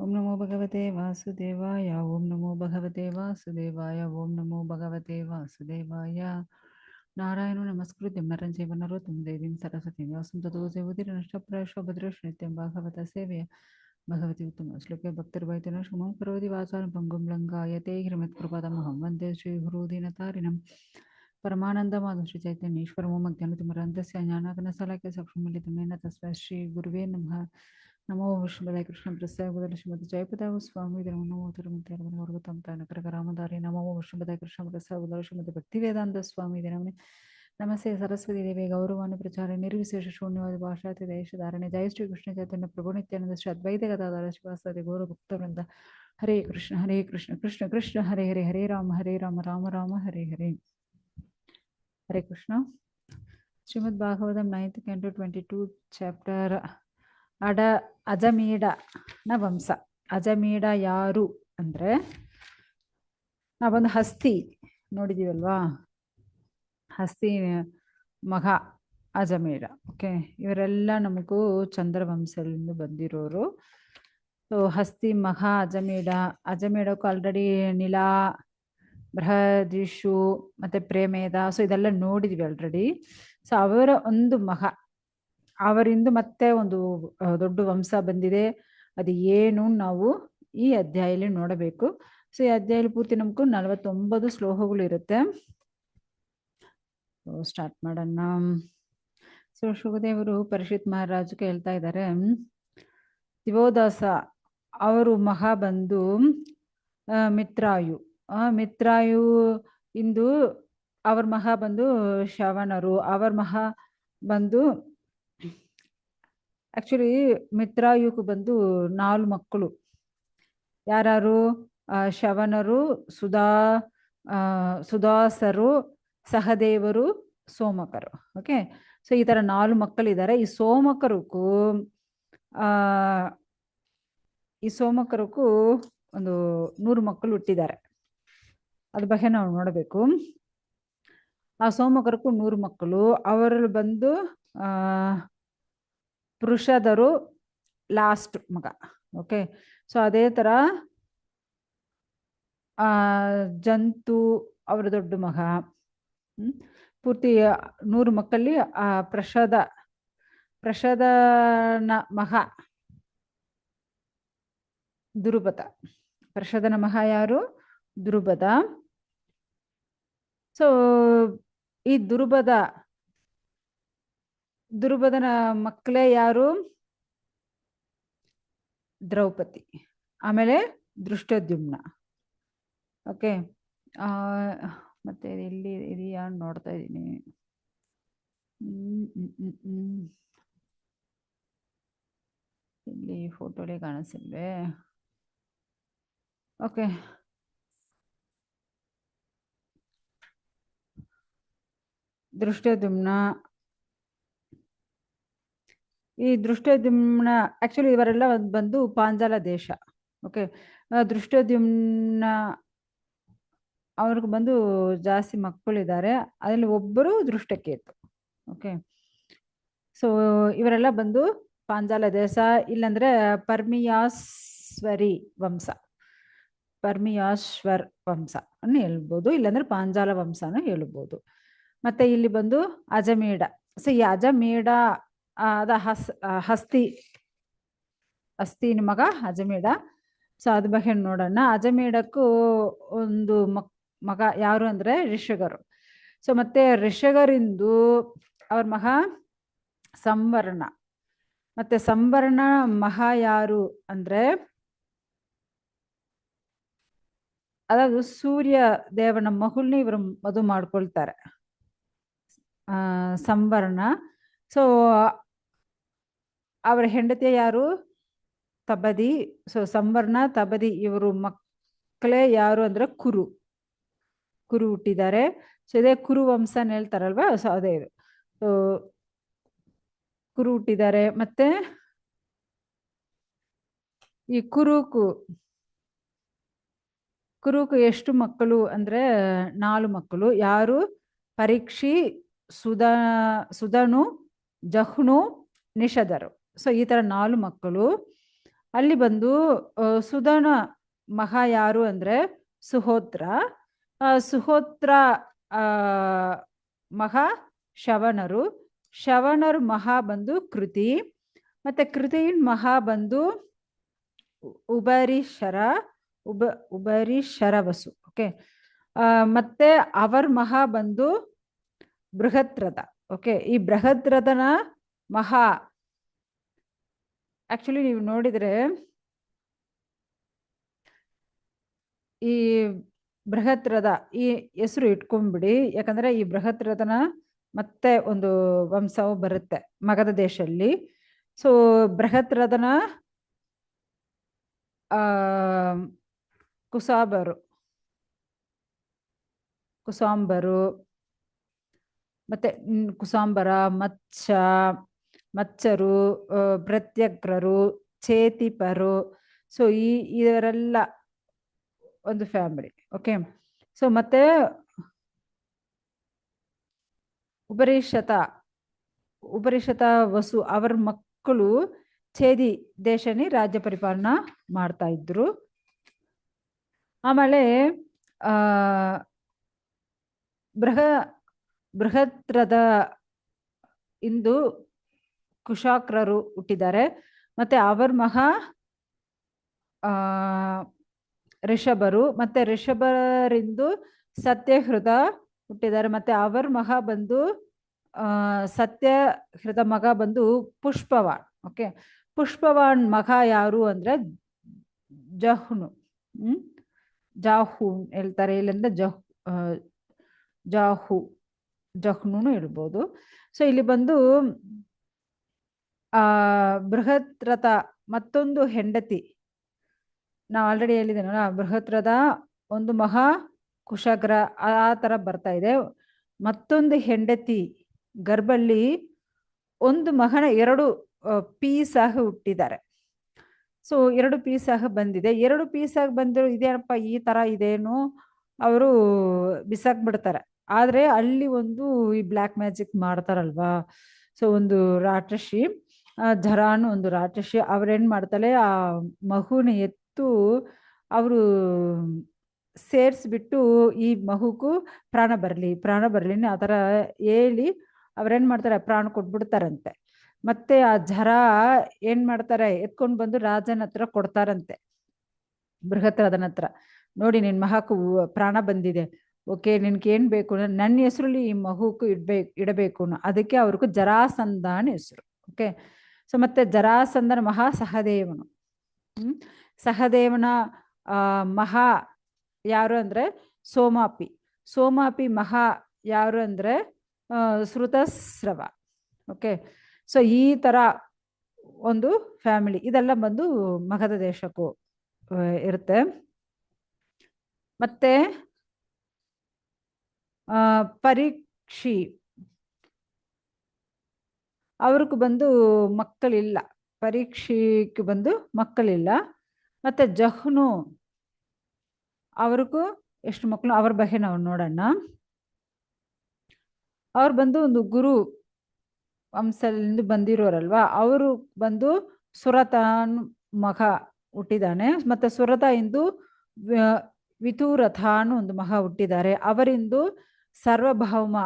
ಓಂ ನಮೋ ಭಗವತೆ ವಾಸುದೇವಾಯ. ಓಂ ನಮೋ ಭಗವತೆ ವಾಸುದೇವಾಯ. ಓಂ ನಮೋ ಭಗವತೆ ವಾಸುದೇವಾಯ. ನಾರಾಯಣ ನಮಸ್ಕೃತ್ಯಂ ನರಂ ಚೈವ ನರೋತ್ತಮಂ ದೇವೀಂ ಸರಸ್ವತೀಂ ವ್ಯಾಸಂ ತತೋ ಜಯತಿ ಭದ್ರೇಶ್ ನಿತ್ಯಂ ಭಾಗವತ ಸೇವೆಯ ಭಗವತಿ ಉತ್ತಮ ಶ್ಲೋಕೆ ಭಕ್ತಿರ್ವೈತನ ಶುಮಂ ಕರೋತಿ ವಾಚಾಲಂ ಪಂಗುಂ ಲಂಘಾಯತೆ ಗಿರಿಮತ್ಕೃಪಾದಮಹಂ ವಂದೇ ಶ್ರೀ ಗುರುದೀನತಾರಿಣಂ ಪರಮಾನಂದಮಾಧವ ಶ್ರೀ ಚೈತನ್ಯೇಶ್ವರಮೋ ಮಜ್ಞಾನತಿಮರಂತಸ್ಯ ಜ್ಞಾನಾಗನಸಲಾಖ್ಯ ಸಕ್ಷಮಿಲಿತಮೇನ ತಸ್ಮೈ ಶ್ರೀ ಗುರುವೇ ನಮಃ. ನಮೋ ವಿಷ್ಣುಪದಾಯ ಕೃಷ್ಣ ಪ್ರಸಾದ ಶ್ರೀಮತಿ ಜಯಪದಾವ ಸ್ವಾಮಿ ನಮೋ ತಿರುಮತಿವರ್ಗತಂ ತಾನಕರ ರಾಮಧಾರಿ ನಮೋ ವಿಷ್ಣುಪದಾಯ ಕೃಷ್ಣ ಪ್ರಸಾದ ಶ್ರೀಮತಿ ಭಕ್ತಿವೇದಾಂತ ಸ್ವಾಮಿ ನಮನೆ ನಮಸ್ತೆ ಸರಸ್ವತಿ ದೇವಿ ಗೌರವಾಣಿ ಪ್ರಚಾರ ನಿರ್ವಿಶೇಷ ಶೂನ್ಯವಾದ ಭಾಷಾತಿ ದೇಶಧಾರಣೆ ಜಯ ಶ್ರೀ ಕೃಷ್ಣ ಚೈತನ್ಯ ಪ್ರಭು ನಿತ್ಯಾನಂದ ಶ್ರೀ ಅದ್ವೈತ ಗದಾಧರ ಶಿವಾಸಾದಿ ಗೌರವ ಭಕ್ತವೃಂದ. ಹರೇ ಕೃಷ್ಣ ಕೃಷ್ಣ ಕೃಷ್ಣ ಹರೇ ಹರೇ ಹರೇ ರಾಮ ರಾಮ ರಾಮ ಹರೇ ಹರೇ. ಹರೇ ಕೃಷ್ಣ. ಶ್ರೀಮದ್ ಭಾಗವತಂ 9th canto 22 ಚಾಪ್ಟರ್ ಅಜಮೀಡನ ವಂಶ. ಅಜಮೀಡ ಯಾರು ಅಂದ್ರೆ ನಾವೊಂದು ಹಸ್ತಿ ನೋಡಿದೀವಲ್ವಾ, ಹಸ್ತಿ ಮಗ ಅಜಮೀಡ. ಓಕೆ, ಇವರೆಲ್ಲ ನಮಗೂ ಚಂದ್ರವಂಶದಿಂದ ಬಂದಿರೋರು. ಸೊ ಹಸ್ತಿ ಮಗ ಅಜಮೀಡಕ್ಕೂ ಆಲ್ರೆಡಿ ನಿಲಾ, ಬೃಹದಿಷು ಮತ್ತೆ ಪ್ರೇಮೇದ, ಸೊ ಇದೆಲ್ಲ ನೋಡಿದ್ವಿ ಆಲ್ರೆಡಿ. ಸೊ ಅವರ ಒಂದು ಮಗ, ಅವರಿಂದ ಮತ್ತೆ ಒಂದು ದೊಡ್ಡ ವಂಶ ಬಂದಿದೆ. ಅದು ಏನು ನಾವು ಈ ಅಧ್ಯಾಯದಲ್ಲಿ ನೋಡಬೇಕು. ಸೊ ಈ ಅಧ್ಯಾಯ ಪೂರ್ತಿ ನಮಗೂ 49 ಶ್ಲೋಕಗಳು ಇರುತ್ತೆ. ಸ್ಟಾರ್ಟ್ ಮಾಡೋಣ. ಸೊ ಶುಕದೇವರು ಪರೀಕ್ಷಿತ್ ಮಹಾರಾಜಕ್ಕೆ ಹೇಳ್ತಾ ಇದ್ದಾರೆ, ದಿವೋದಾಸ ಅವರು ಮಗ ಬಂದು ಮಿತ್ರಾಯು. ಮಿತ್ರಾಯು ಇಂದು ಅವ್ರ ಮಗ ಬಂದು ಶ್ರವಣರು. ಅವ್ರ ಮಗ ಬಂದು ಆಕ್ಚುಲಿ ಮಿತ್ರಾಯುಕು ಬಂದು 4 ಮಕ್ಕಳು. ಯಾರು? ಶ್ರವಣರು, ಸುದಾಸರು, ಸಹದೇವರು, ಸೋಮಕರು. ಓಕೆ, ಸೊ ಈ ತರ 4 ಮಕ್ಕಳಿದ್ದಾರೆ. ಈ ಸೋಮಕರಕ್ಕೂ ಒಂದು 100 ಮಕ್ಕಳು ಹುಟ್ಟಿದ್ದಾರೆ. ಅದ್ರ ಬಗ್ಗೆ ನಾವು ನೋಡಬೇಕು. ಆ ಸೋಮಕರಕ್ಕೂ 100 ಮಕ್ಕಳು. ಅವರಲ್ಲಿ ಬಂದು ಪುರುಷದರು ಲಾಸ್ಟ್ ಮಗ. ಓಕೆ, ಸೊ ಅದೇ ತರ ಜಂತು ಅವರ ದೊಡ್ಡ ಮಗ. ಪೂರ್ತಿ 100 ಮಕ್ಕಳಲ್ಲಿ ಪ್ರಷದನ ಮಗ ದುರುಪದ. ಪ್ರಷದನ ಮಗ ಯಾರು? ದುರುಪದ. ಸೊ ಈ ದುರುಪದನ ಮಕ್ಕಳೇ ಯಾರು? ದ್ರೌಪದಿ, ಆಮೇಲೆ ದೃಷ್ಟದ್ಯುಮ್ನ. ಓಕೆ, ಮತ್ತೆ ಇಲ್ಲಿ ಇದೆಯಾ ನೋಡ್ತಾ ಇದ್ದೀನಿ. ಇಲ್ಲಿ ಫೋಟೋಲಿ ಕಾಣಿಸಿಲ್ವೇ? ಓಕೆ, ದೃಷ್ಟದ್ಯುಮ್ನ. ಈ ದೃಷ್ಟದ್ಯುಮ್ನ ಆಕ್ಚುಲಿ ಇವರೆಲ್ಲ ಬಂದು ಪಾಂಚಾಲ ದೇಶ. ಓಕೆ, ದೃಷ್ಟದ್ಯುಮ್ನ ಅವ್ರಿಗೆ ಬಂದು ಜಾಸ್ತಿ ಮಕ್ಕಳಿದ್ದಾರೆ. ಅದರಲ್ಲಿ ಒಬ್ಬರು ದೃಷ್ಟಕೇತು. ಓಕೆ, ಸೊ ಇವರೆಲ್ಲ ಬಂದು ಪಾಂಚಾಲ ದೇಶ, ಇಲ್ಲಂದ್ರೆ ಪರ್ಮಿಯಾಸ್ವರಿ ವಂಶ, ಪರ್ಮಿಯಾಶ್ವರ್ ವಂಶ ಅನ್ನು ಹೇಳ್ಬೋದು, ಇಲ್ಲಾಂದ್ರೆ ಪಾಂಚಾಲ ವಂಶನ ಹೇಳ್ಬೋದು. ಮತ್ತೆ ಇಲ್ಲಿ ಬಂದು ಅಜಮೀಡ. ಸೊ ಈ ಅಜಮೀಡ ಅದ ಹಸ್ತಿನ ಮಗ ಅಜಮೀಡ. ಸೊ ಅದ ಬಗ್ಗೆ ನೋಡೋಣ. ಅಜಮೀಡಕ್ಕೂ ಒಂದು ಮಗ ಯಾರು ಅಂದ್ರೆ ಋಷಗರು. ಸೊ ಮತ್ತೆ ಋಷಗರಿಂದು ಅವ್ರ ಮಗ ಸಂವರ್ಣ. ಮತ್ತೆ ಸಂವರ್ಣ ಮಗ ಯಾರು ಅಂದ್ರೆ ಅದಾದ್ರು ಸೂರ್ಯ ದೇವನ ಮಗುಲ್ನ ಇವರು ಮದುವೆ ಮಾಡ್ಕೊಳ್ತಾರೆ, ಸಂವರ್ಣ. ಸೊ ಅವರ ಹೆಂಡತಿ ಯಾರು? ತಬದಿ. ಸೊ ಸಂವರ್ಣ, ತಬದಿ ಇವರು ಮಕ್ಕಳೇ ಯಾರು ಅಂದ್ರೆ ಕುರು ಹುಟ್ಟಿದ್ದಾರೆ. ಸೊ ಇದೇ ಕುರು ವಂಶನ ಹೇಳ್ತಾರಲ್ವಾ, ಸೊ ಅದೇ ಇದು. ಸೊ ಕುರು ಹುಟ್ಟಿದ್ದಾರೆ. ಮತ್ತೆ ಈ ಕುರುಕು ಎಷ್ಟು ಮಕ್ಕಳು ಅಂದ್ರೆ 4 ಮಕ್ಕಳು. ಯಾರು? ಪರೀಕ್ಷಿ, ಸುಧನು, ಜಹ್ನು, ನಿಷದರು. ಸೊ ಈ ತರ 4 ಮಕ್ಕಳು. ಅಲ್ಲಿ ಬಂದು ಸುಧನ ಮಹಾ ಯಾರು ಅಂದ್ರೆ ಸುಹೋತ್ರ. ಸುಹೋತ್ರ ಮಹಾ ಶವನರು. ಶವನರು ಮಹಾ ಬಂದು ಕೃತಿ. ಮತ್ತೆ ಕೃತಿயின் ಮಹಾ ಬಂದು ಉಬರಿಶರವಸು. ಓಕೆ. ಮತ್ತೆ ಅವರ್ ಮಹಾ ಬಂದು ಬೃಹತ್ ರಥ. ಓಕೆ. ಈ ಬೃಹತ್ ರಥನ ಮಹಾ ಆಕ್ಚುಲಿ ನೀವು ನೋಡಿದ್ರೆ ಈ ಬೃಹತ್ ರಥ ಈ ಹೆಸರು ಇಟ್ಕೊಂಡ್ಬಿಡಿ. ಯಾಕಂದ್ರೆ ಈ ಬೃಹತ್ ರಥನ ಮತ್ತೆ ಒಂದು ವಂಶವು ಬರುತ್ತೆ ಮಗಧ ದೇಶದಲ್ಲಿ. ಸೊ ಬೃಹತ್ ರಥನ ಕುಸಾಂಬರು ಮತ್ತೆ ಕುಸಾಂಬರ, ಮಚ್ಚರು, ಪ್ರತ್ಯಗ್ರರು, ಚೇತಿಪರು. ಸೊ ಇವರೆಲ್ಲ ಒಂದು ಫ್ಯಾಮಿಲಿ. ಓಕೆ. ಸೊ ಮತ್ತೆ ಉಪರಿಷತ ವಸು ಅವರ ಮಕ್ಕಳು ಛೇದಿ ದೇಶನಿ ರಾಜ್ಯ ಪರಿಪಾಲನಾ ಮಾಡ್ತಾ ಇದ್ರು. ಆಮೇಲೆ ಬೃಹತ್ ರಥ ಇಂದು ಕುಶಾಕ್ರರು ಹುಟ್ಟಿದ್ದಾರೆ. ಮತ್ತೆ ಅವರ್ ಮಹಾ ಋಷಭರು. ಮತ್ತೆ ಋಷಭರಿಂದು ಸತ್ಯಹೃದ ಹುಟ್ಟಿದ್ದಾರೆ. ಮತ್ತೆ ಅವರ್ ಮಹಾ ಬಂದು ಸತ್ಯಹೃದ ಮಗ ಬಂದು ಪುಷ್ಪವಾನ್. ಓಕೆ. ಪುಷ್ಪವಾನ್ ಮಗ ಯಾರು ಅಂದ್ರೆ ಜಹ್ನು. ಜಾಹೂನ್ ಹೇಳ್ತಾರೆ. ಇಲ್ಲಿಂದ ಜಹ್ನು ಹೇಳ್ಬೋದು. ಸೊ ಇಲ್ಲಿ ಬಂದು ಬೃಹತ್ ರಥ ಮತ್ತೊಂದು ಹೆಂಡತಿ. ನಾವು ಆಲ್ರೆಡಿ ಹೇಳಿದ್ದೇನಲ್ಲ, ಬೃಹತ್ ರಥ ಒಂದು ಮಹಾ ಕುಶಾಗ್ರ ಆ ತರ ಬರ್ತಾ ಇದೆ. ಮತ್ತೊಂದು ಹೆಂಡತಿ ಗರ್ಭಲ್ಲಿ ಒಂದು ಮಗನ 2 ಪೀಸ್ ಆಗಿ ಹುಟ್ಟಿದ್ದಾರೆ. ಸೊ 2 ಪೀಸ್ ಆಗಿ ಬಂದಿದೆ. 2 ಪೀಸ್ ಆಗಿ ಬಂದ್ರು ಇದೇನಪ್ಪ ಈ ತರ ಇದೇನು ಅವರು ಬಿಸಾಕ್ಬಿಡ್ತಾರೆ. ಆದ್ರೆ ಅಲ್ಲಿ ಒಂದು ಈ ಬ್ಲ್ಯಾಕ್ ಮ್ಯಾಜಿಕ್ ಮಾಡ್ತಾರಲ್ವಾ. ಸೊ ಒಂದು ರಾಕ್ಷಸಿ ಝರಾನು ಒಂದು ರಾಕ್ಷಸಿ ಅವ್ರೇನ್ ಮಾಡ್ತಾಳೆ, ಆ ಮಗುನ ಎತ್ತು ಅವರು ಸೇರ್ಸ್ಬಿಟ್ಟು ಈ ಮಗುಗೂ ಪ್ರಾಣ ಬರ್ಲಿ ಆ ತರ ಹೇಳಿ ಅವ್ರೇನ್ ಮಾಡ್ತಾರೆ, ಪ್ರಾಣ ಕೊಟ್ಬಿಡ್ತಾರಂತೆ. ಮತ್ತೆ ಆ ಝರ ಏನ್ ಮಾಡ್ತಾರೆ, ಎತ್ಕೊಂಡ್ ಬಂದು ರಾಜನ ಹತ್ರ ಕೊಡ್ತಾರಂತೆ, ಬೃಹತ್ ರಾಜನ ಹತ್ರ. ನೋಡಿ ನಿನ್ ಮಹಾಕು ಪ್ರಾಣ ಬಂದಿದೆ, ಓಕೆ ನಿನ್ಗೆ ಏನ್ ಬೇಕು, ನನ್ನ ಹೆಸರಲ್ಲಿ ಈ ಮಗುಕು ಇಡಬೇಕು. ಅದಕ್ಕೆ ಅವ್ರಿಗೂ ಜರಾಸಂಧ ಹೆಸರು. ಓಕೆ. ಸೊ ಮತ್ತೆ ಜರಾಸಂಧನ ಮಹಾ ಸಹದೇವನು. ಸಹದೇವನ ಮಹಾ ಯಾರು ಅಂದ್ರೆ ಸೋಮಾಪಿ ಮಹಾ ಯಾರು ಅಂದ್ರೆ ಶ್ರುತಸ್ರವ. ಓಕೆ. ಸೊ ಈ ತರ ಒಂದು ಫ್ಯಾಮಿಲಿ ಇದೆಲ್ಲ ಬಂದು ಮಗಧ ದೇಶಕ್ಕೂ ಇರುತ್ತೆ. ಮತ್ತೆ ಪರೀಕ್ಷಿ ಅವ್ರಿಗೂ ಬಂದು ಮಕ್ಕಳಿಲ್ಲ. ಪರೀಕ್ಷೆಗೆ ಬಂದು ಮಕ್ಕಳಿಲ್ಲ. ಮತ್ತೆ ಜಹ್ನು ಅವ್ರಿಗೂ ಎಷ್ಟು ಮಕ್ಕಳು, ಅವ್ರ ಬಗ್ಗೆ ನಾವು ನೋಡೋಣ. ಅವ್ರು ಬಂದು ಒಂದು ಗುರು ವಂಶದಿಂದ ಬಂದಿರೋರಲ್ವಾ. ಅವರು ಬಂದು ಸುರತಾನ್ ಮಗ ಹುಟ್ಟಿದ್ದಾನೆ. ಮತ್ತೆ ಸುರತ ಇಂದು ವಿತುರಥಾನು ಒಂದು ಮಗ ಹುಟ್ಟಿದ್ದಾರೆ. ಅವರಿಂದು ಸರ್ವಭೌಮ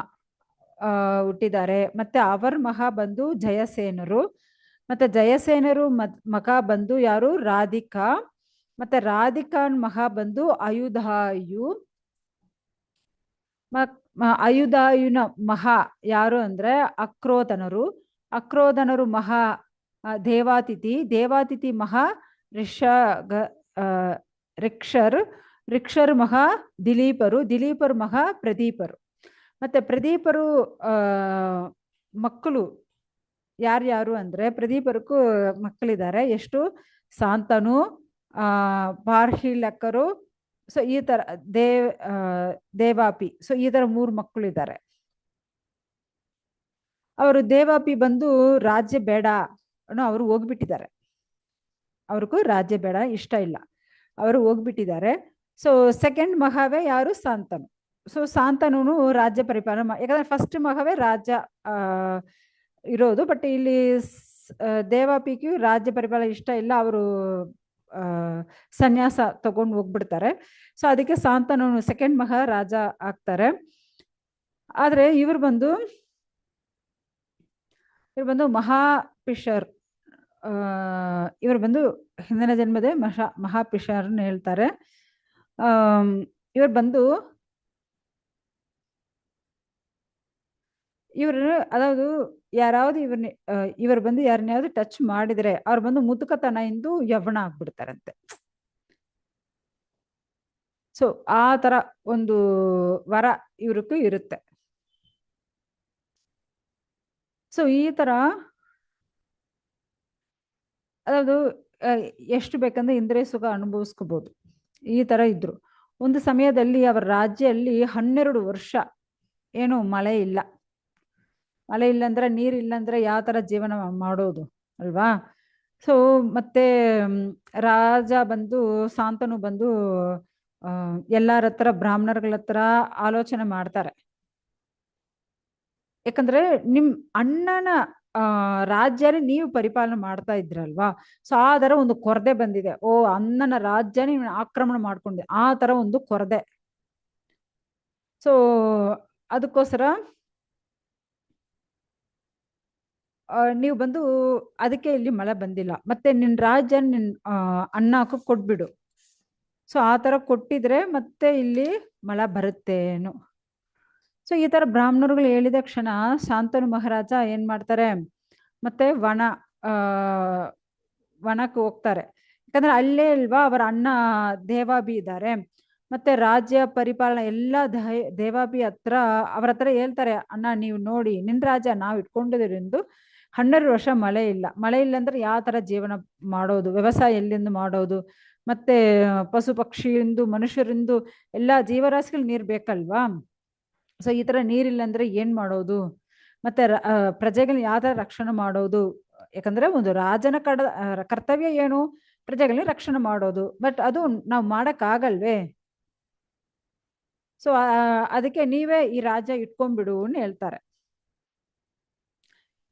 ಹುಟ್ಟಿದ್ದಾರೆ. ಮತ್ತೆ ಅವರ ಮಗ ಬಂದು ಜಯಸೇನರು. ಮತ್ತೆ ಜಯಸೇನರು ಮಗ ಬಂದು ಯಾರು, ರಾಧಿಕಾ. ಮತ್ತೆ ರಾಧಿಕಾನ್ ಮಗ ಬಂದು ಅಯುಧಾಯುನ ಮಹಾ ಯಾರು ಅಂದ್ರೆ ಅಕ್ರೋಧನರು ಮಹಾ ದೇವಾತಿಥಿ ಮಹಾ ರಿಕ್ಷರ್ ಮಹಾ ದಿಲೀಪರು ಮಹಾ ಪ್ರದೀಪರು. ಮತ್ತೆ ಪ್ರದೀಪರು ಮಕ್ಕಳು ಯಾರ್ಯಾರು ಅಂದ್ರೆ, ಪ್ರದೀಪರ್ಗೂ ಮಕ್ಕಳಿದ್ದಾರೆ. ಎಷ್ಟು, ಶಾಂತನು, ಬಾರ್ಹಿಲಕರು, ಸೊ ಈ ತರ ದೇವಾಪಿ. ಸೊ ಈ ತರ 3 ಮಕ್ಕಳಿದ್ದಾರೆ. ಅವರು ದೇವಾಪಿ ಬಂದು ರಾಜ್ಯ ಬೇಡ ಅವರು ಹೋಗ್ಬಿಟ್ಟಿದ್ದಾರೆ. ಅವ್ರಿಗೂ ರಾಜ್ಯ ಬೇಡ, ಇಷ್ಟ ಇಲ್ಲ, ಅವರು ಹೋಗ್ಬಿಟ್ಟಿದ್ದಾರೆ. ಸೊ ಸೆಕೆಂಡ್ ಮಗವೇ ಯಾರು, ಶಾಂತನು. ಸೊ ಶಾಂತನು ರಾಜ್ಯ ಪರಿಪಾಲನೆ ಯಾಕಂದ್ರೆ ಫಸ್ಟ್ ಮಗವೇ ರಾಜ್ಯ ಇರೋದು. ಬಟ್ ಇಲ್ಲಿ ದೇವಾಪಿಗೂ ರಾಜ್ಯ ಪರಿಪಾಲನೆ ಇಷ್ಟ ಇಲ್ಲ, ಅವರು ಸನ್ಯಾಸ ತಗೊಂಡು ಹೋಗ್ಬಿಡ್ತಾರೆ. ಸೊ ಅದಕ್ಕೆ ಶಾಂತನು ಸೆಕೆಂಡ್ ಮಹಾರಾಜ ಆಗ್ತಾರೆ. ಆದ್ರೆ ಇವ್ರು ಬಂದು ಮಹಾಪಿಷರ್, ಇವರು ಬಂದು ಹಿಂದಿನ ಜನ್ಮದೇ ಮಹಾಪಿಷರ್ನ ಹೇಳ್ತಾರೆ. ಇವರು ಬಂದು ಅದಾವುದು ಯಾರಾவது ಇವರು ಬಂದು ಯಾರನ್ಯಾவது ಟಚ್ ಮಾಡಿದ್ರೆ ಅವ್ರು ಬಂದು ಮುದುಕತನ ಇಂದು ಯವ್ವನ ಆಗ್ಬಿಡ್ತಾರಂತೆ. ಸೊ ಆ ತರ ಒಂದು ವರ ಇವ್ರಿಗೂ ಇರುತ್ತೆ. ಸೊ ಈ ತರ ಅದಾವುದು ಎಷ್ಟು ಬೇಕಂದ್ರೆ ಇಂದ್ರಿಯ ಸುಖ ಅನುಭವಿಸ್ಕೋಬಹುದು, ಈ ತರ ಇದ್ರು. ಒಂದು ಸಮಯದಲ್ಲಿ ಅವರ ರಾಜ್ಯಲ್ಲಿ 12 ವರ್ಷ ಏನು ಮಳೆ ಇಲ್ಲ. ಮಳೆ ಇಲ್ಲಂದ್ರೆ ನೀರಿಲ್ಲಂದ್ರೆ ಯಾವ ತರ ಜೀವನ ಮಾಡೋದು ಅಲ್ವಾ. ಸೊ ಮತ್ತೆ ರಾಜ ಬಂದು ಶಾಂತನು ಬಂದು ಎಲ್ಲರ ಹತ್ರ ಬ್ರಾಹ್ಮಣರುಗಳ ಹತ್ರ ಆಲೋಚನೆ ಮಾಡ್ತಾರೆ. ಯಾಕಂದ್ರೆ ನಿಮ್ ಅಣ್ಣನ ರಾಜ್ಯನೇ ನೀವು ಪರಿಪಾಲನೆ ಮಾಡ್ತಾ ಇದ್ರಲ್ವಾ. ಸೊ ಆ ತರ ಒಂದು ಕೊರತೆ ಬಂದಿದೆ. ಓ, ಅಣ್ಣನ ರಾಜ್ಯನೇ ಆಕ್ರಮಣ ಮಾಡ್ಕೊಂಡಿದೆ, ಆ ತರ ಒಂದು ಕೊರತೆ. ಸೊ ಅದಕ್ಕೋಸ್ಕರ ನೀವು ಬಂದು ಅದಕ್ಕೆ ಇಲ್ಲಿ ಮಳೆ ಬಂದಿಲ್ಲ, ಮತ್ತೆ ನಿನ್ ರಾಜ್ಯ ನಿನ್ ಅಣ್ಣಕ್ಕೆ ಕೊಟ್ಬಿಡು. ಸೊ ಆ ತರ ಕೊಟ್ಟಿದ್ರೆ ಮತ್ತೆ ಇಲ್ಲಿ ಮಳೆ ಬರುತ್ತೇನು. ಸೊ ಈ ತರ ಬ್ರಾಹ್ಮಣರುಗಳು ಹೇಳಿದ ಕ್ಷಣ ಶಾಂತನು ಮಹಾರಾಜ ಏನ್ ಮಾಡ್ತಾರೆ, ಮತ್ತೆ ವನಕ್ಕೆ ಹೋಗ್ತಾರೆ. ಯಾಕಂದ್ರೆ ಅಲ್ಲೇ ಅಲ್ವಾ ಅವರ ಅಣ್ಣ ದೇವಾಬಿ ಇದ್ದಾರೆ. ಮತ್ತೆ ರಾಜ್ಯ ಪರಿಪಾಲನೆ ಎಲ್ಲ ದೇವಾಬಿ ಹತ್ರ ಅವ್ರ ಹತ್ರ ಹೇಳ್ತಾರೆ, ಅಣ್ಣ ನೀವು ನೋಡಿ ನಿನ್ ರಾಜ್ಯ ನಾವು ಇಟ್ಕೊಂಡಿದ್ರಿಂದ 12 ವರ್ಷ ಮಳೆ ಇಲ್ಲ. ಮಳೆ ಇಲ್ಲ ಅಂದ್ರೆ ಯಾವ ತರ ಜೀವನ ಮಾಡೋದು, ವ್ಯವಸಾಯ ಎಲ್ಲಿಂದ ಮಾಡೋದು, ಮತ್ತೆ ಪಶು ಪಕ್ಷಿಯಿಂದ ಮನುಷ್ಯರಿಂದ ಎಲ್ಲಾ ಜೀವರಾಶಿಗಳು ನೀರ್ ಬೇಕಲ್ವಾ. ಸೊ ಈ ತರ ನೀರಿಲ್ಲ ಅಂದ್ರೆ ಏನ್ ಮಾಡೋದು, ಮತ್ತೆ ಪ್ರಜೆಗಳನ್ನ ಯಾವ ತರ ರಕ್ಷಣೆ ಮಾಡೋದು. ಯಾಕಂದ್ರೆ ಒಂದು ರಾಜನ ಕರ್ತವ್ಯ ಏನು, ಪ್ರಜೆಗಳನ್ನ ರಕ್ಷಣೆ ಮಾಡೋದು. ಬಟ್ ಅದು ನಾವು ಮಾಡಕ್ ಆಗಲ್ವೇ. ಸೊ ಅದಕ್ಕೆ ನೀವೇ ಈ ರಾಜ್ಯ ಇಟ್ಕೊಂಡ್ಬಿಡು ಅಂತ ಹೇಳ್ತಾರೆ.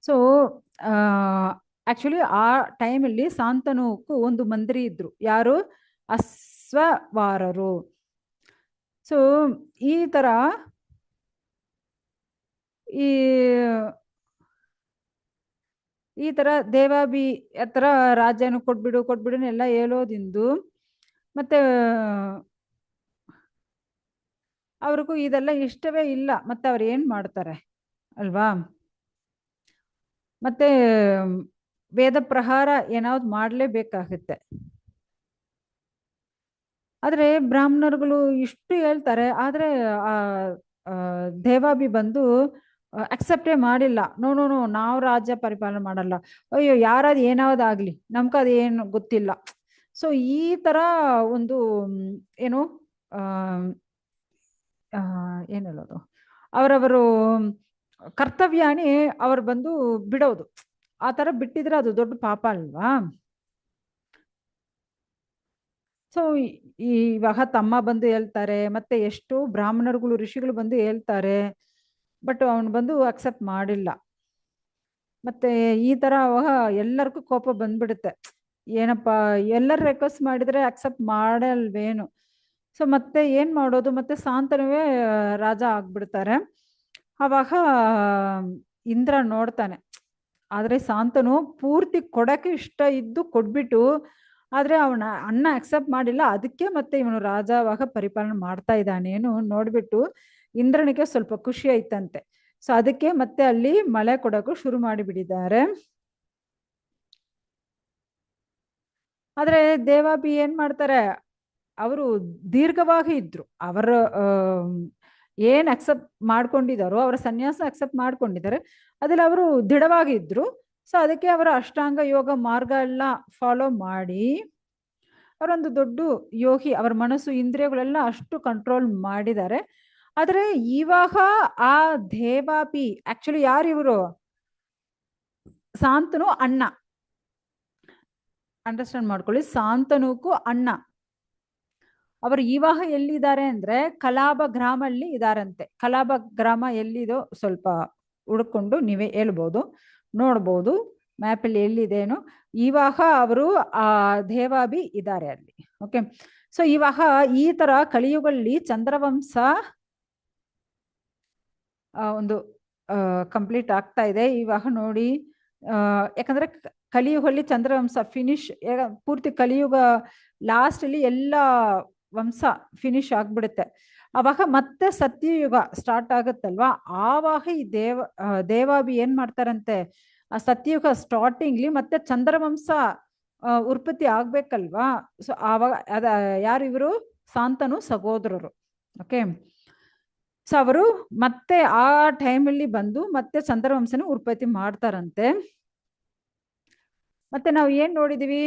ಸೊ ಆಕ್ಚುಲಿ ಆ ಟೈಮಲ್ಲಿ ಶಾಂತನುಕ್ಕೂ ಒಂದು ಮಂತ್ರಿ ಇದ್ರು, ಯಾರು, ಅಶ್ವವಾರರು. ಸೊ ಈ ತರ ಈ ತರ ದೇವಾಬಿ ಹತ್ರ ರಾಜ್ಯನ ಕೊಟ್ಬಿಡು ಎಲ್ಲ ಹೇಳೋದಿಂದು ಮತ್ತೆ ಅವ್ರಿಗೂ ಇದೆಲ್ಲ ಇಷ್ಟವೇ ಇಲ್ಲ. ಮತ್ತೆ ಅವ್ರು ಏನ್ ಮಾಡ್ತಾರೆ ಅಲ್ವಾ. ಮತ್ತೆ ವೇದ ಪ್ರಹಾರ ಏನಾದ್ರು ಮಾಡ್ಲೇಬೇಕಾಗುತ್ತೆ. ಆದ್ರೆ ಬ್ರಾಹ್ಮಣರುಗಳು ಇಷ್ಟು ಹೇಳ್ತಾರೆ, ಆದ್ರೆ ದೇವಾಬಿ ಬಂದು ಅಕ್ಸೆಪ್ಟೇ ಮಾಡಿಲ್ಲ. ನೋ ನಾವು ರಾಜ್ಯ ಪರಿಪಾಲನೆ ಮಾಡಲ್ಲ, ಅಯ್ಯೋ ಯಾರಾದ್ ಏನಾವದಾಗ್ಲಿ ನಮ್ಗೆ ಅದು ಏನು ಗೊತ್ತಿಲ್ಲ. ಸೊ ಈ ತರ ಒಂದು ಏನು ಏನ್ ಹೇಳೋದು, ಅವರವರು ಕರ್ತವ್ಯನೇ ಅವ್ರು ಬಂದು ಬಿಡೋದು. ಆ ತರ ಬಿಟ್ಟಿದ್ರೆ ಅದು ದೊಡ್ಡ ಪಾಪ ಅಲ್ವಾ. ಸೊ ಇವಾಗ ತಮ್ಮ ಬಂದು ಹೇಳ್ತಾರೆ, ಮತ್ತೆ ಎಷ್ಟು ಬ್ರಾಹ್ಮಣರುಗಳು ಋಷಿಗಳು ಬಂದು ಹೇಳ್ತಾರೆ, ಬಟ್ ಅವನು ಬಂದು ಅಕ್ಸೆಪ್ಟ್ ಮಾಡಿಲ್ಲ. ಮತ್ತೆ ಈ ತರ ಅವಾಗ ಎಲ್ಲರಿಗೂ ಕೋಪ ಬಂದ್ಬಿಡುತ್ತೆ, ಏನಪ್ಪಾ ಎಲ್ಲರೂ ರಿಕ್ವೆಸ್ಟ್ ಮಾಡಿದ್ರೆ ಅಕ್ಸೆಪ್ಟ್ ಮಾಡಲ್ವೇನು. ಸೊ ಮತ್ತೆ ಏನ್ ಮಾಡೋದು, ಮತ್ತೆ ಶಾಂತನುವೇ ರಾಜ ಆಗ್ಬಿಡ್ತಾರೆ. ಅವಾಗ ಇಂದ್ರ ನೋಡ್ತಾನೆ, ಆದ್ರೆ ಶಾಂತನು ಪೂರ್ತಿ ಕೊಡಕ್ಕೆ ಇಷ್ಟ ಇದ್ದು ಕೊಟ್ಬಿಟ್ಟು, ಆದ್ರೆ ಅವನ ಅಣ್ಣ ಅಕ್ಸೆಪ್ಟ್ ಮಾಡಿಲ್ಲ, ಅದಕ್ಕೆ ಮತ್ತೆ ಇವನು ರಾಜವಾಗ ಪರಿಪಾಲನೆ ಮಾಡ್ತಾ ಇದ್ದಾನೇನು ನೋಡ್ಬಿಟ್ಟು ಇಂದ್ರನಿಗೆ ಸ್ವಲ್ಪ ಖುಷಿ ಆಯ್ತಂತೆ. ಸೊ ಅದಕ್ಕೆ ಮತ್ತೆ ಅಲ್ಲಿ ಮಳೆ ಕೊಡಕ್ಕೂ ಶುರು ಮಾಡಿಬಿಟ್ಟಿದ್ದಾರೆ. ಆದ್ರೆ ದೇವಾಬಿ ಏನ್ ಮಾಡ್ತಾರೆ, ಅವರು ದೀರ್ಘವಾಗಿ ಇದ್ರು. ಅವರ ಏನ್ ಅಕ್ಸೆಪ್ಟ್ ಮಾಡ್ಕೊಂಡಿದಾರೋ, ಅವರ ಸನ್ಯಾಸ ಅಕ್ಸೆಪ್ಟ್ ಮಾಡ್ಕೊಂಡಿದ್ದಾರೆ, ಅದ್ರಲ್ಲಿ ಅವರು ದೃಢವಾಗಿದ್ರು. ಸೊ ಅದಕ್ಕೆ ಅವರ ಅಷ್ಟಾಂಗ ಯೋಗ ಮಾರ್ಗ ಎಲ್ಲ ಫಾಲೋ ಮಾಡಿ ಅವರೊಂದು ದೊಡ್ಡ ಯೋಗಿ. ಅವರ ಮನಸ್ಸು ಇಂದ್ರಿಯಗಳೆಲ್ಲ ಅಷ್ಟು ಕಂಟ್ರೋಲ್ ಮಾಡಿದ್ದಾರೆ. ಆದ್ರೆ ಇವಾಗ ಆ ದೇವಾಬಿ ಆಕ್ಚುಲಿ ಯಾರು, ಇವರು ಶಾಂತನು ಅಣ್ಣ. ಅಂಡರ್ಸ್ಟ್ಯಾಂಡ್ ಮಾಡ್ಕೊಳ್ಳಿ, ಶಾಂತನುಗೂ ಅಣ್ಣ. ಅವರು ಇವಾಗ ಎಲ್ಲಿದ್ದಾರೆ ಅಂದ್ರೆ ಕಲಾಬ ಗ್ರಾಮ ಅಲ್ಲಿ ಇದಾರಂತೆ. ಕಲಾಬ ಗ್ರಾಮ ಎಲ್ಲಿದೋ ಸ್ವಲ್ಪ ಹುಡ್ಕೊಂಡು ನೀವೇ ಹೇಳ್ಬೋದು, ನೋಡ್ಬೋದು. ಮ್ಯಾಪಲ್ಲಿ ಎಲ್ಲಿದೇನು ಇವಾಗ ಅವರು ಆ ದೇವಾಭಿ ಇದ್ದಾರೆ ಅಲ್ಲಿ. ಓಕೆ, ಸೊ ಇವಾಗ ಈ ತರ ಕಲಿಯುಗಲ್ಲಿ ಚಂದ್ರವಂಶ ಒಂದು ಕಂಪ್ಲೀಟ್ ಆಗ್ತಾ ಇದೆ ಇವಾಗ ನೋಡಿ. ಯಾಕಂದ್ರೆ ಕಲಿಯುಗಲ್ಲಿ ಚಂದ್ರವಂಶ ಫಿನಿಶ್, ಪೂರ್ತಿ ಕಲಿಯುಗ ಲಾಸ್ಟ್ ಅಲ್ಲಿ ಎಲ್ಲ ವಂಶ ಫಿನಿಶ್ ಆಗ್ಬಿಡುತ್ತೆ. ಅವಾಗ ಮತ್ತೆ ಸತ್ಯಯುಗ ಸ್ಟಾರ್ಟ್ ಆಗುತ್ತಲ್ವಾ, ಆವಾಗ ಈ ದೇವಾಭಿ ಏನ್ ಮಾಡ್ತಾರಂತೆ, ಆ ಸತ್ಯಯುಗ ಸ್ಟಾರ್ಟಿಂಗ್ಲಿ ಮತ್ತೆ ಚಂದ್ರವಂಶ ಉತ್ಪತ್ತಿ ಆಗ್ಬೇಕಲ್ವಾ. ಸೊ ಆವಾಗ ಯಾರು ಇವರು ಶಾಂತನು ಸಹೋದರರು. ಓಕೆ, ಸೊ ಅವರು ಮತ್ತೆ ಆ ಟೈಮಲ್ಲಿ ಬಂದು ಮತ್ತೆ ಚಂದ್ರವಂಶನ ಉತ್ಪತ್ತಿ ಮಾಡ್ತಾರಂತೆ. ಮತ್ತೆ ನಾವು ಏನ್ ನೋಡಿದೀವಿ,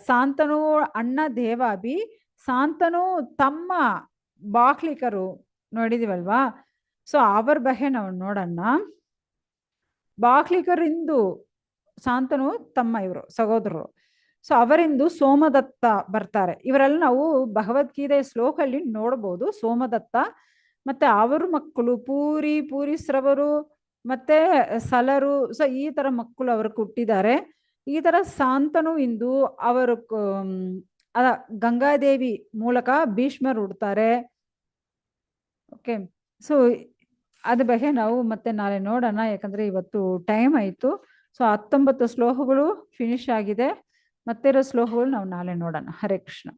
ಶಾಂತನು ಅಣ್ಣ ದೇವಾಭಿ, ಶಾಂತನು ತಮ್ಮ ಬಾಕ್ಲಿಕರು ನೋಡಿದೀವಲ್ವಾ. ಸೊ ಅವ್ರ ಬಗ್ಗೆ ನಾವು ನೋಡೋಣ. ಬಾಕ್ಲಿಕರಿಂದು ಶಾಂತನು ತಮ್ಮ ಇವರು ಸಹೋದರರು. ಸೊ ಅವರಿಂದು ಸೋಮದತ್ತ ಬರ್ತಾರೆ. ಇವರೆಲ್ಲ ನಾವು ಭಗವದ್ಗೀತೆ ಶ್ಲೋಕಲ್ಲಿ ನೋಡ್ಬೋದು. ಸೋಮದತ್ತ ಮತ್ತೆ ಅವ್ರ ಮಕ್ಕಳು ಪೂರಿಸ್ರವರು ಮತ್ತೆ ಸಲರು. ಸೊ ಈ ತರ ಮಕ್ಕಳು ಅವರು ಹುಟ್ಟಿದ್ದಾರೆ. ಈ ತರ ಶಾಂತನು ಇಂದು ಅವರು ಗಂಗಾದೇವಿ ಮೂಲಕ ಭೀಷ್ಮರು ಹುಡ್ತಾರೆ. ಓಕೆ, ಸೊ ಅದ್ರ ಬಗ್ಗೆ ನಾವು ಮತ್ತೆ ನಾಳೆ ನೋಡೋಣ, ಯಾಕಂದ್ರೆ ಇವತ್ತು ಟೈಮ್ ಆಯ್ತು. ಸೊ 19 ಶ್ಲೋಕಗಳು ಫಿನಿಶ್ ಆಗಿದೆ. ಮತ್ತೆ ಇರೋ ಶ್ಲೋಕಗಳು ನಾವು ನಾಳೆ ನೋಡೋಣ. ಹರೇ ಕೃಷ್ಣ.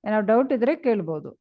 ಏನಾದ್ರು ಡೌಟ್ ಇದ್ರೆ ಕೇಳ್ಬೋದು.